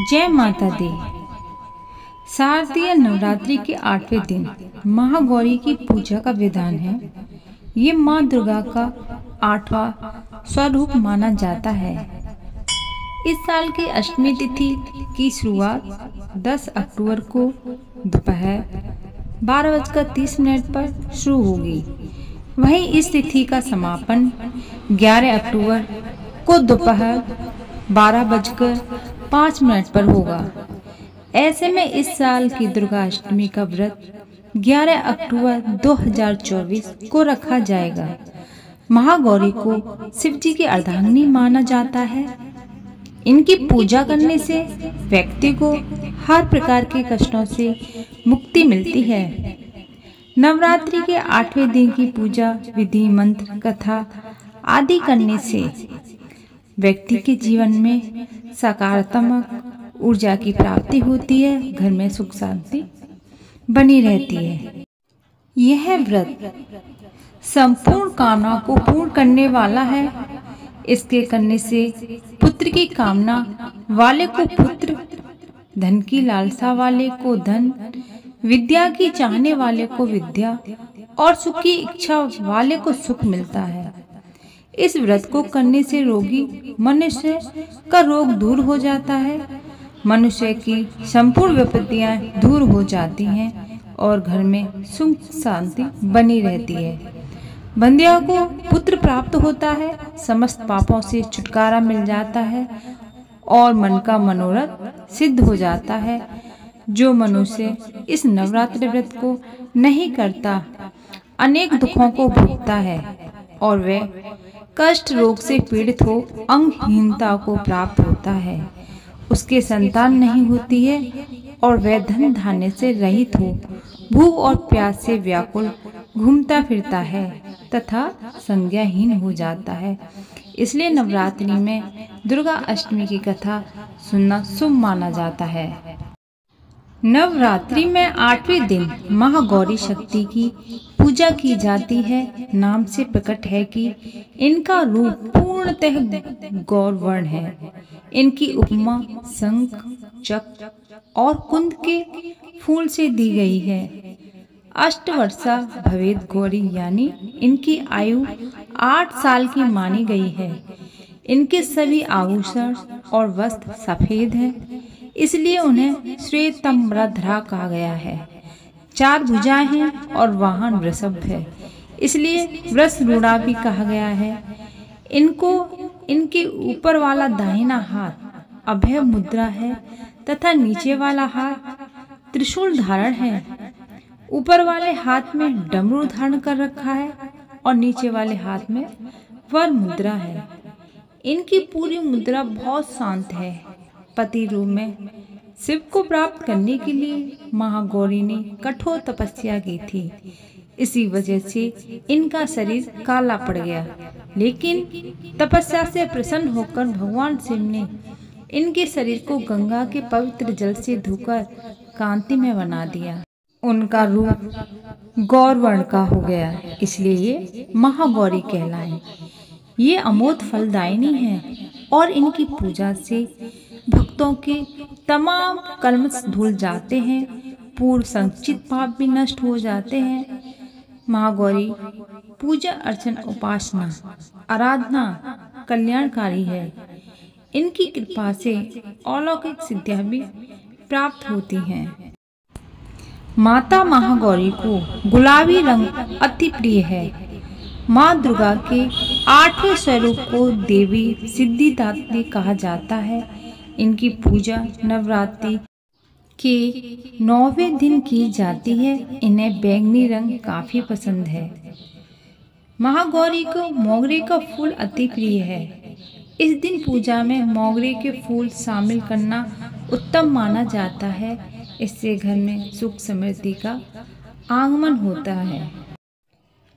जय माता दी। शारदीय नवरात्रि के 8वें दिन महागौरी की पूजा का विधान है। ये माँ दुर्गा का 8वां स्वरूप माना जाता है। इस साल की अष्टमी तिथि की शुरुआत 10 अक्टूबर को दोपहर 12:30 पर शुरू होगी। वहीं इस तिथि का समापन 11 अक्टूबर को दोपहर 12:05 पर होगा। ऐसे में इस साल की दुर्गा अष्टमी का व्रत 11 अक्टूबर 2024 को रखा जाएगा। महागौरी को शिव जी की अर्धांगिनी माना जाता है। इनकी पूजा करने से व्यक्ति को हर प्रकार के कष्टों से मुक्ति मिलती है। नवरात्रि के 8वें दिन की पूजा विधि, मंत्र, कथा आदि करने से व्यक्ति के जीवन में सकारात्मक ऊर्जा की प्राप्ति होती है। घर में सुख शांति बनी रहती है। यह व्रत संपूर्ण कामना को पूर्ण करने वाला है। इसके करने से पुत्र की कामना वाले को पुत्र, धन की लालसा वाले को धन, विद्या की चाहने वाले को विद्या और सुख की इच्छा वाले को सुख मिलता है। इस व्रत को करने से रोगी मनुष्य का रोग दूर हो जाता है। मनुष्य की संपूर्ण विपत्तियां दूर हो जाती हैं और घर में सुख शांति बनी रहती है। बंदियों को पुत्र प्राप्त होता है, समस्त पापों से छुटकारा मिल जाता है और मन का मनोरथ सिद्ध हो जाता है। जो मनुष्य इस नवरात्रि व्रत को नहीं करता अनेक दुखों को भोगता है और वह कष्ट रोग से पीड़ित हो अंगहीनता को प्राप्त होता है। उसके संतान नहीं होती है और वह धन धान्य से रहित हो भूख और प्यास से व्याकुल घूमता फिरता है तथा संज्ञाहीन हो जाता है। इसलिए नवरात्रि में दुर्गा अष्टमी की कथा सुनना शुभ माना जाता है। नवरात्रि में 8वें दिन महागौरी शक्ति की पूजा की जाती है। नाम से प्रकट है कि इनका रूप पूर्णतः गौरवर्ण है। इनकी उपमा शंख, चक्र और कुंद के फूल से दी गई है। अष्टवर्षा भवेद गौरी यानी इनकी आयु 8 साल की मानी गई है। इनके सभी आभूषण और वस्त्र सफेद हैं, इसलिए उन्हें श्वेताम्बरधरा कहा गया है। 4 भुजाएं हैं और वाहन वृषभ है, इसलिए वृषरूढ़ा भी कहा गया है। इनको इनके ऊपर वाला दाहिना हाथ अभय मुद्रा है तथा नीचे वाला हाथ त्रिशूल धारण है। ऊपर वाले हाथ में डमरू धारण कर रखा है और नीचे वाले हाथ में वर मुद्रा है। इनकी पूरी मुद्रा बहुत शांत है। पति रूप में शिव को प्राप्त करने के लिए महागौरी ने कठोर तपस्या की थी। इसी वजह से इनका शरीर काला पड़ गया, लेकिन तपस्या से प्रसन्न होकर भगवान शिव ने इनके शरीर को गंगा के पवित्र जल से धोकर कांति में बना दिया। उनका रूप गौरवर्ण का हो गया, इसलिए ये महागौरी कहलाए। ये अमोघ फलदायिनी है और इनकी पूजा से भक्तों के तमाम कर्म धुल जाते हैं, पूर्व संचित पाप भी नष्ट हो जाते हैं। महागौरी पूजा अर्चना उपासना आराधना कल्याणकारी है। इनकी कृपा से अलौकिक सिद्धियां भी प्राप्त होती हैं। माता महागौरी को गुलाबी रंग अति प्रिय है। माँ दुर्गा के 8वें स्वरूप को देवी सिद्धिदात्री कहा जाता है। इनकी पूजा नवरात्रि के 9वें दिन की जाती है। इन्हें बैंगनी रंग काफी पसंद है। महागौरी को मोगरे का फूल अति प्रिय है। इस दिन पूजा में मोगरे के फूल शामिल करना उत्तम माना जाता है। इससे घर में सुख समृद्धि का आगमन होता है।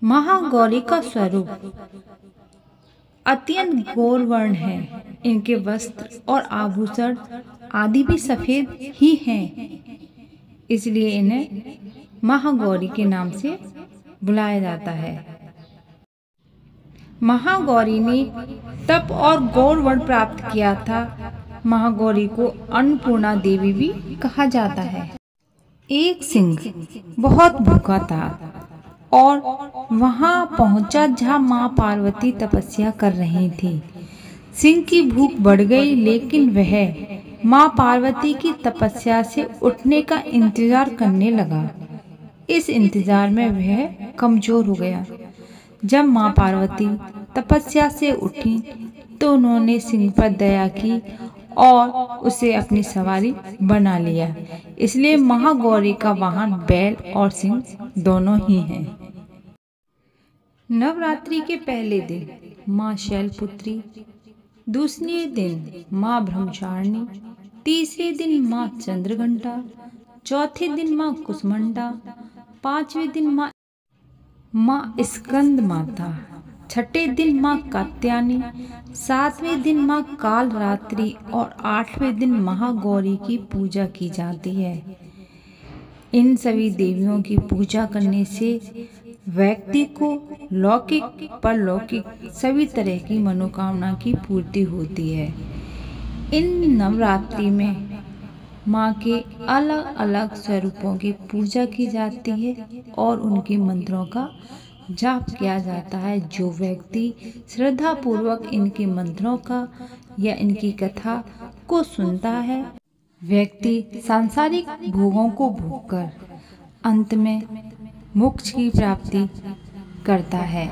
महागौरी का स्वरूप अत्यंत गौरवर्ण है। इनके वस्त्र और आभूषण आदि भी सफेद ही हैं, इसलिए इन्हें महागौरी के नाम से बुलाया जाता है। महागौरी ने तप और गौरवर्ण प्राप्त किया था। महागौरी को अन्नपूर्णा देवी भी कहा जाता है। एक सिंह बहुत भूखा था और वहां पहुंचा जहां मां पार्वती तपस्या कर रही थी। सिंह की भूख बढ़ गई, लेकिन वह मां पार्वती की तपस्या से उठने का इंतजार करने लगा। इस इंतजार में वह कमजोर हो गया। जब मां पार्वती तपस्या से उठी तो उन्होंने सिंह पर दया की और उसे अपनी सवारी बना लिया। इसलिए महागौरी का वाहन बैल और सिंह दोनों ही हैं। नवरात्रि के पहले दिन मां शैलपुत्री, दूसरे दिन मां ब्रह्मचारिणी, तीसरे दिन मां चंद्रघंटा, चौथे दिन मां कुसमंडा, पांचवें दिन मां स्कंद माता, छठे दिन मां कात्यायनी, सातवें दिन मां कालरात्रि और आठवें दिन महागौरी की पूजा की जाती है। इन सभी देवियों की पूजा करने से व्यक्ति को लौकिक परलौकिक सभी तरह की मनोकामना की पूर्ति होती है। इन नवरात्रि में माँ के अलग अलग स्वरूपों की पूजा की जाती है और उनके मंत्रों का जाप किया जाता है। जो व्यक्ति श्रद्धा पूर्वक इनके मंत्रों का या इनकी कथा को सुनता है, व्यक्ति सांसारिक भोगों को भोगकर अंत में मोक्ष की प्राप्ति करता है।